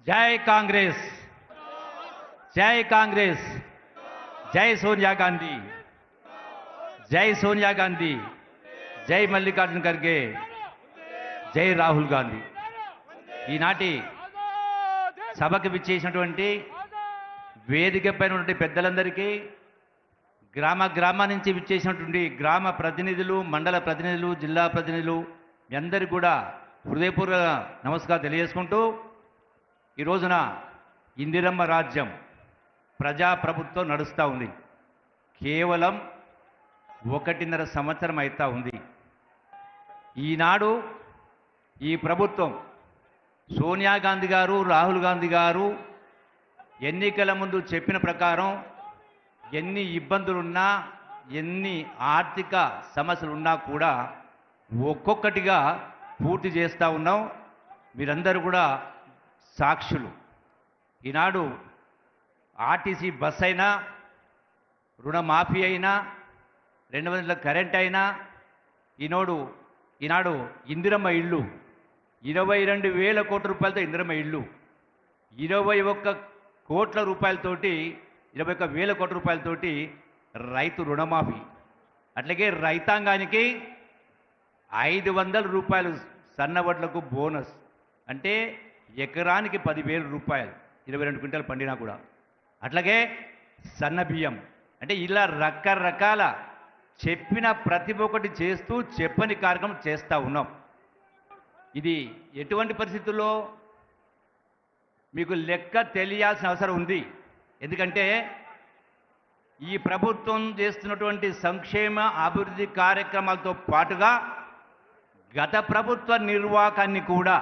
जय कांग्रेस, जय कांग्रेस, जय सोनिया गांधी, जय सोनिया गांधी, जय मल्लिकार्जुन खड़गे, जय राहुल गांधी। ఈనాటి సభకు విచ్చేసినటువంటి వేదికపై ఉన్నటువంటి పెద్దలందరికీ, గ్రామ నుంచి విచ్చేసినటువంటి గ్రామ ప్రతినిధులు, మండల ప్రతినిధులు, జిల్లా ప్రతినిధులు మీ అందరికీ కూడా హృదయపూర్వక నమస్కారం తెలియజేసుకుంటూ, ఈ రోజున ఇందిరమ్మ రాజ్యం ప్రజాప్రభుత్వం నడుస్తూ ఉంది. కేవలం 1.5 సంవత్సరం అవుతా ఉంది. ఈనాడు ఈ ప్రభుత్వం సోనియా గాంధీ గారు, రాహుల్ గాంధీ గారు ఎన్నికల ముందు చెప్పిన ప్రకారం ఎన్ని ఇబ్బందులున్నా, ఎన్ని ఆర్థిక సమస్యలున్నా కూడా ఒక్కొక్కటిగా పూర్తి చేస్తూ ఉన్నాం. మీరందరూ కూడా సాక్షులు. ఈనాడు ఆర్టీసీ బస్ అయినా, రుణమాఫీ అయినా, 200 కరెంట్ అయినా, ఈనాడు ఇందిరమ్మ ఇళ్ళు 22,000 కోట్ల రూపాయలతో ఇందిరమ్మ ఇళ్ళు, 21 కోట్ల రూపాయలతోటి 21,000 కోట్ల రూపాయలతోటి రైతు రుణమాఫీ, అట్లాగే రైతాంగానికి 500 రూపాయలు సన్నవడ్లకు బోనస్, అంటే ఎకరానికి 10,000 రూపాయలు, 22 క్వింటాలు పండినా కూడా. అట్లాగే సన్న బియ్యం, అంటే ఇలా రకరకాల చెప్పిన ప్రతి ఒక్కటి చేస్తూ చెప్పని కార్యక్రమం చేస్తూ ఉన్నాం. ఇది ఎటువంటి పరిస్థితుల్లో మీకు లెక్క తెలియాల్సిన అవసరం ఉంది. ఎందుకంటే ఈ ప్రభుత్వం చేస్తున్నటువంటి సంక్షేమ అభివృద్ధి కార్యక్రమాలతో పాటుగా గత ప్రభుత్వ నిర్వాహకాన్ని కూడా,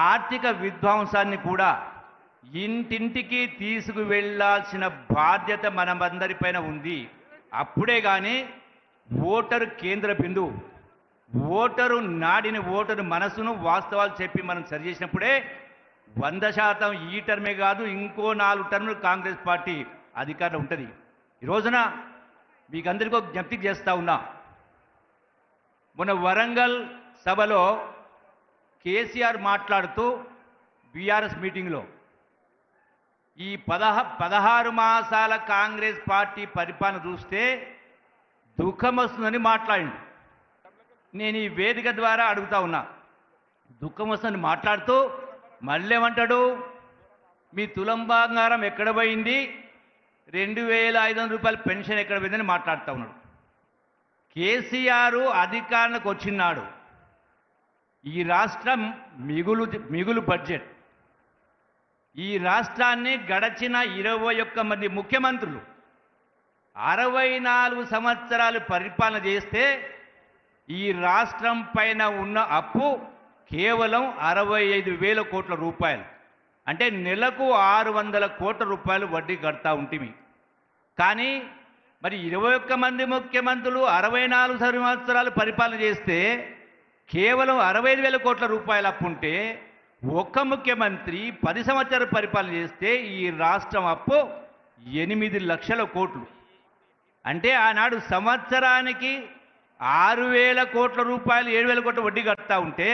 ఆర్థిక విధ్వంసాన్ని కూడా ఇంటింటికి తీసుకువెళ్లాల్సిన బాధ్యత మనమందరిపైన ఉంది. అప్పుడే కానీ ఓటరు కేంద్ర బిందువు, ఓటరు నాడిని, ఓటరు మనసును, వాస్తవాలు చెప్పి మనం సరిచేసినప్పుడే 100% ఈ టర్మే కాదు, ఇంకో 4 టర్ములు కాంగ్రెస్ పార్టీ అధికారంలో ఉంటుంది. ఈ రోజున మీకు అందరికీ ఒక జ్ఞప్తి చేస్తూ ఉన్నా. మొన్న వరంగల్ సభలో కేసీఆర్ మాట్లాడుతూ బీఆర్ఎస్ మీటింగ్లో ఈ 16 మాసాల కాంగ్రెస్ పార్టీ పరిపాలన చూస్తే దుఃఖం వస్తుందని మాట్లాడింది. నేను ఈ వేదిక ద్వారా అడుగుతా ఉన్నా, దుఃఖం వస్తుందని మాట్లాడుతూ మళ్ళీ ఏమంటాడు, మీ తులం బంగారం ఎక్కడ పోయింది, 2,500 రూపాయల పెన్షన్ ఎక్కడ పోయిందని మాట్లాడుతూ ఉన్నాడు. కేసీఆర్ అధికారానికి వచ్చినాడు, ఈ రాష్ట్రం మిగులు బడ్జెట్, ఈ రాష్ట్రాన్ని గడచిన 21 మంది ముఖ్యమంత్రులు 64 సంవత్సరాలు పరిపాలన చేస్తే ఈ రాష్ట్రం పైన ఉన్న అప్పు కేవలం 65,000 కోట్ల రూపాయలు, అంటే నెలకు 600 కోట్ల రూపాయలు వడ్డీ కడతా ఉంటుంది. కానీ మరి 21 మంది ముఖ్యమంత్రులు 64 సంవత్సరాలు పరిపాలన చేస్తే కేవలం 65,000 కోట్ల రూపాయలు అప్పు ఉంటే, ఒక్క ముఖ్యమంత్రి 10 సంవత్సరాలు పరిపాలన చేస్తే ఈ రాష్ట్రం అప్పు 8 లక్షల కోట్లు. అంటే ఆనాడు సంవత్సరానికి 6,000 కోట్ల రూపాయలు, 7,000 కోట్ల వడ్డీ కడతా ఉంటే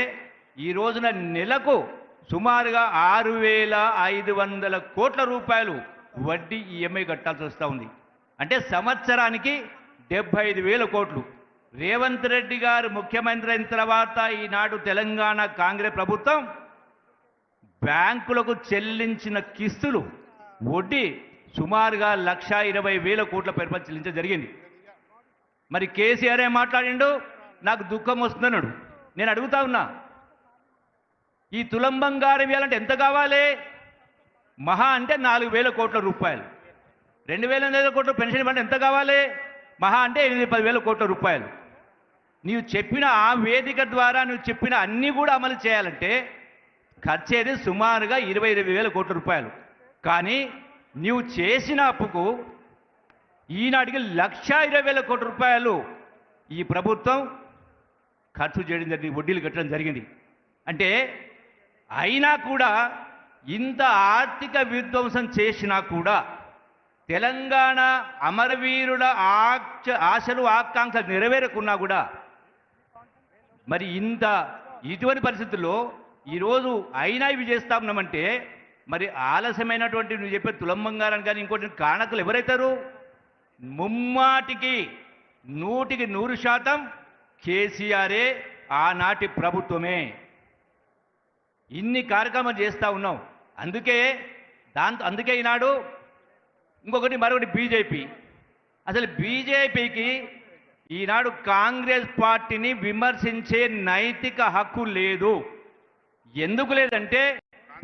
ఈ రోజున నెలకు సుమారుగా 6,500 కోట్ల రూపాయలు వడ్డీ ఈఎంఐ కట్టాల్సి వస్తూ ఉంది. అంటే సంవత్సరానికి 75,000 కోట్లు. రేవంత్ రెడ్డి గారు ముఖ్యమంత్రి అయిన తర్వాత ఈనాడు తెలంగాణ కాంగ్రెస్ ప్రభుత్వం బ్యాంకులకు చెల్లించిన కిస్తులు వడ్డీ సుమారుగా 1,20,000 కోట్ల పరిపాలన చెల్లించడం జరిగింది. మరి కేసీఆర్ ఏం మాట్లాడిండు, నాకు దుఃఖం వస్తుందన్నాడు. నేను అడుగుతా ఉన్నా, ఈ తులం బంగారం ఇవ్వాలంటే ఎంత కావాలి? మహా అంటే 4,000 కోట్ల రూపాయలు. 2,500 కోట్ల పెన్షన్ ఇవ్వాలంటే ఎంత కావాలి? మహా అంటే 8-10,000 కోట్ల రూపాయలు. నీవు చెప్పిన ఆ వేదిక ద్వారా నువ్వు చెప్పిన అన్నీ కూడా అమలు చేయాలంటే ఖర్చేది సుమారుగా 25,000 కోట్ల రూపాయలు. కానీ నీవు చేసిన అప్పుకు ఈనాటికి 1,20,000 కోట్ల రూపాయలు ఈ ప్రభుత్వం ఖర్చు చేయడం జరిగింది, వడ్డీలు కట్టడం జరిగింది. అంటే అయినా కూడా, ఇంత ఆర్థిక విధ్వంసం చేసినా కూడా, తెలంగాణ అమరవీరుల ఆశలు ఆకాంక్షలు నెరవేరకున్నా కూడా, మరి ఇటువంటి పరిస్థితుల్లో ఈరోజు అయినా ఇవి చేస్తా ఉన్నామంటే మరి ఆలస్యమైనటువంటి నువ్వు చెప్పే తులం బంగారం కానీ ఇంకోటి కారణకులు ఎవరైతారు? ముమ్మాటికి 100% కేసీఆరే, ఆనాటి ప్రభుత్వమే. ఇన్ని కార్యక్రమాలు చేస్తూ ఉన్నాం. అందుకే ఈనాడు మరొకటి బీజేపీ. అసలు బీజేపీకి ఈనాడు కాంగ్రెస్ పార్టీని విమర్శించే నైతిక హక్కు లేదు. ఎందుకు లేదంటే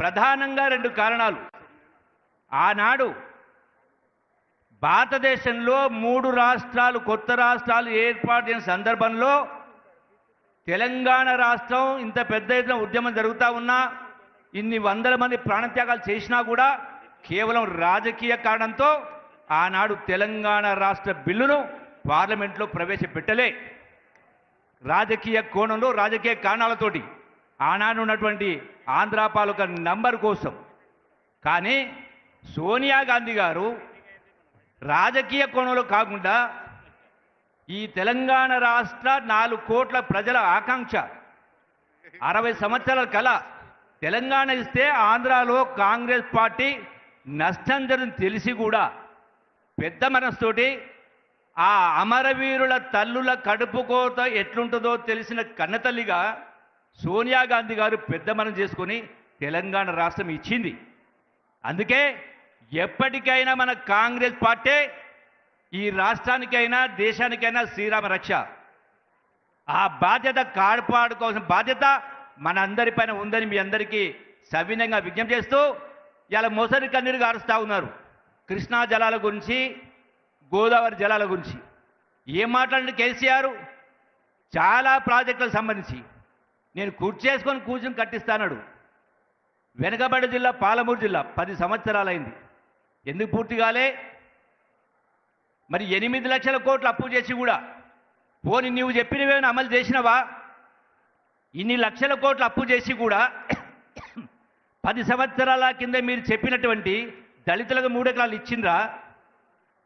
ప్రధానంగా 2 కారణాలు. ఆనాడు భారతదేశంలో 3 రాష్ట్రాలు, కొత్త రాష్ట్రాలు ఏర్పాటు చేసిన సందర్భంలో తెలంగాణ రాష్ట్రం ఇంత పెద్ద ఎత్తున ఉద్యమం జరుగుతూ ఉన్నా, ఇన్ని వందల మంది ప్రాణత్యాగాలు చేసినా కూడా కేవలం రాజకీయ కారణంతో ఆనాడు తెలంగాణ రాష్ట్ర బిల్లును పార్లమెంట్లో ప్రవేశపెట్టలే. రాజకీయ కోణంలో, రాజకీయ కారణాలతోటి ఆనాడు ఉన్నటువంటి ఆంధ్ర పాలక నంబర్ కోసం. కానీ సోనియా గాంధీ గారు రాజకీయ కోణంలో కాకుండా ఈ తెలంగాణ రాష్ట్ర 4 కోట్ల ప్రజల ఆకాంక్ష, 60 సంవత్సరాల కల తెలంగాణ ఇస్తే ఆంధ్రాలో కాంగ్రెస్ పార్టీ నష్టం జరుగుతుంది తెలిసి కూడా పెద్ద మనసుతోటి ఆ అమరవీరుల తల్లుల కడుపు కోత ఎట్లుంటుందో తెలిసిన కన్నతల్లిగా సోనియా గాంధీ గారు పెద్ద మనం చేసుకొని తెలంగాణ రాష్ట్రం ఇచ్చింది. అందుకే ఎప్పటికైనా మన కాంగ్రెస్ పార్టీ ఈ రాష్ట్రానికైనా దేశానికైనా శ్రీరామ రక్ష. ఆ బాధ్యత కాపాడుకోవాల్సిన బాధ్యత మనందరిపైన ఉందని మీ అందరికీ సవినయంగా విజ్ఞప్తి చేస్తూ ఇలా మొసరి కన్నీరు గారుస్తూ ఉన్నారు. కృష్ణా జలాల గురించి, గోదావరి జలాల గురించి ఏం మాట్లాడండి కేసీఆర్? చాలా ప్రాజెక్టులకు సంబంధించి నేను కూర్చుని కట్టిస్తానడు. వెనకబడి జిల్లా పాలమూరు జిల్లా 10 సంవత్సరాలైంది, ఎందుకు పూర్తి కాలే? మరి 8 లక్షల కోట్లు అప్పు చేసి కూడా పోని నువ్వు చెప్పినవేమైనా అమలు చేసినవా? ఇన్ని లక్షల కోట్లు అప్పు చేసి కూడా 10 సంవత్సరాల కింద మీరు చెప్పినటువంటి దళితులకు 3 ఎకరాలు ఇచ్చిండ్రా?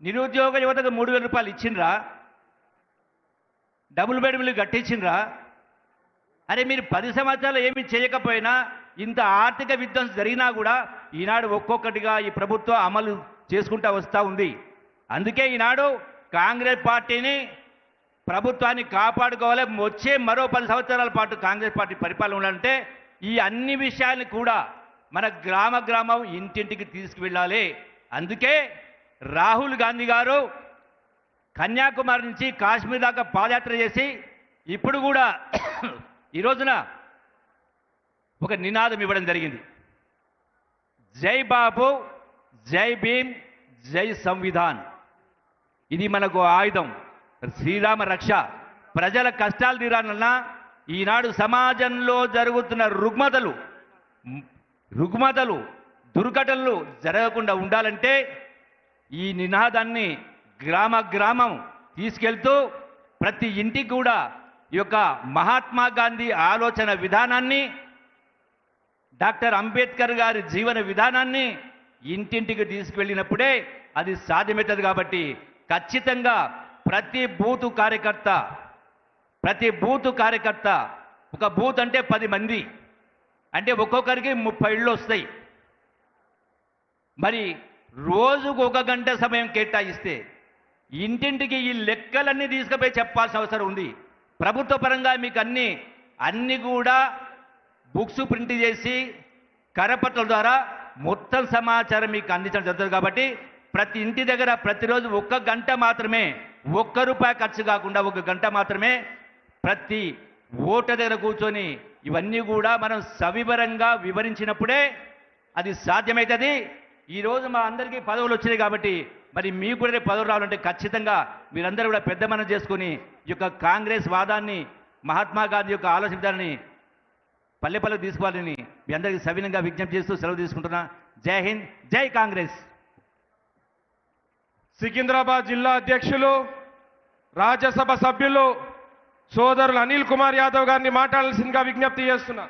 నిరుద్యోగ యువతకు 3,000 రూపాయలు ఇచ్చిండ్రా? డబుల్ బెడ్రూమ్లు కట్టించిండ్రా? అరే మీరు 10 సంవత్సరాలు ఏమి చేయకపోయినా ఇంత ఆర్థిక విధ్వంసం జరిగినా కూడా ఈనాడు ఒక్కొక్కటిగా ఈ ప్రభుత్వం అమలు చేసుకుంటూ వస్తూ ఉంది. అందుకే ఈనాడు కాంగ్రెస్ పార్టీని, ప్రభుత్వాన్ని కాపాడుకోవాలి. వచ్చే మరో 10 సంవత్సరాల పాటు కాంగ్రెస్ పార్టీ పరిపాలన ఉండాలంటే ఈ అన్ని విషయాన్ని కూడా మన గ్రామం ఇంటింటికి తీసుకువెళ్ళాలి. అందుకే రాహుల్ గాంధీ గారు కన్యాకుమారి నుంచి కాశ్మీర్ దాకా పాదయాత్ర చేసి ఇప్పుడు కూడా ఈ రోజున ఒక నినాదం ఇవ్వడం జరిగింది. జై బాబు, జై భీమ్, జై సంవిధాన్. ఇది మనకు ఆయుధం, శ్రీరామ రక్ష. ప్రజల కష్టాలు తీరాలన్నా, ఈనాడు సమాజంలో జరుగుతున్న రుగ్మతలు దుర్ఘటనలు జరగకుండా ఉండాలంటే ఈ నినాదాన్ని గ్రామం తీసుకెళ్తూ ప్రతి ఇంటికి కూడా ఈ యొక్క మహాత్మా గాంధీ ఆలోచన విధానాన్ని, డాక్టర్ అంబేద్కర్ గారి జీవన విధానాన్ని ఇంటింటికి తీసుకువెళ్ళినప్పుడే అది సాధ్యమవుతుంది. కాబట్టి ఖచ్చితంగా ప్రతి బూతు కార్యకర్త, ఒక బూత్ అంటే 10 మంది అంటే ఒక్కొక్కరికి 30 ఇళ్ళు వస్తాయి. మరి రోజుకు 1 గంట సమయం కేటాయిస్తే ఇంటింటికి ఈ లెక్కలన్నీ తీసుకుపోయి చెప్పాల్సిన అవసరం ఉంది. ప్రభుత్వ పరంగా మీకు అన్ని కూడా బుక్స్ ప్రింట్ చేసి కరపత్రాల ద్వారా మొత్తం సమాచారం మీకు అందించడం జరుగుతుంది. కాబట్టి ప్రతి ఇంటి దగ్గర ప్రతిరోజు 1 గంట మాత్రమే, ₹1 ఖర్చు కాకుండా 1 గంట మాత్రమే ప్రతి ఓటర్ దగ్గర కూర్చొని ఇవన్నీ కూడా మనం సవివరంగా వివరించినప్పుడే అది సాధ్యమవుతుంది. ఈరోజు మా అందరికీ పదవులు వచ్చినాయి కాబట్టి మరి మీకు కూడా పదవులు రావాలంటే ఖచ్చితంగా మీరందరూ కూడా పెద్ద మనం చేసుకుని ఈ యొక్క కాంగ్రెస్ వాదాన్ని, మహాత్మా గాంధీ యొక్క ఆలోచన విధానాన్ని పల్లె తీసుకోవాలని మీ అందరికీ సవినంగా విజ్ఞప్తి చేస్తూ సెలవు తీసుకుంటున్నా. జై హింద్, జై కాంగ్రెస్. సికింద్రాబాద్ జిల్లా అధ్యక్షులు, రాజ్యసభ సభ్యులు సోదరులు అనిల్ కుమార్ యాదవ్ గారిని మాట్లాడాల్సిందిగా విజ్ఞప్తి చేస్తున్నా.